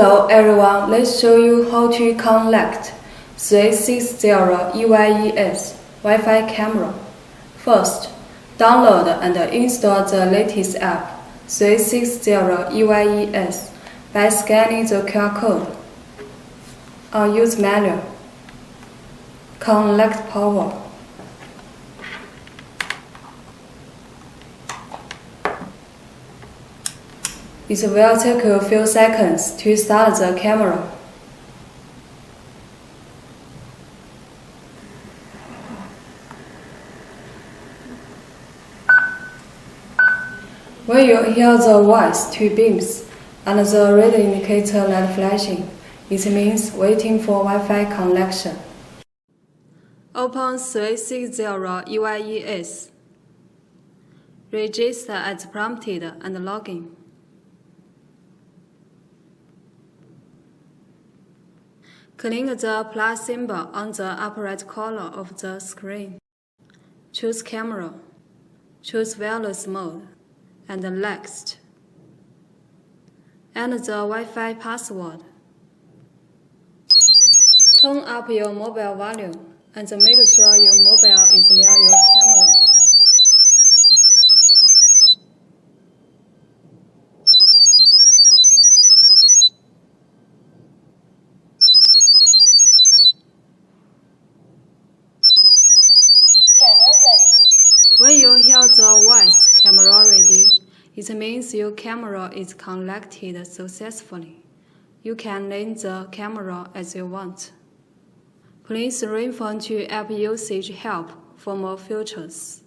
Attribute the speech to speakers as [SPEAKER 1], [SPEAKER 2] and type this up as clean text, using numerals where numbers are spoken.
[SPEAKER 1] Hello everyone, let's show you how to connect 360 Wireless Wi-Fi camera. First, download and install the latest app 360 Wireless by scanning the QR code. On Use menu, Connect Power. It will take a few seconds to start the camera. When you hear the voice, two beeps, and the red indicator light flashing, it means waiting for Wi-Fi connection. Open 360 Wireless. Register as prompted and login. Click the plus symbol on the upper right corner of the screen. Choose Camera. Choose Wireless mode and Next. Enter the Wi-Fi password. Turn up your mobile volume and make sure your mobile is near your camera. When you hear the voice "camera ready," it means your camera is connected successfully. You can name the camera as you want. Please refer to App Usage Help for more features.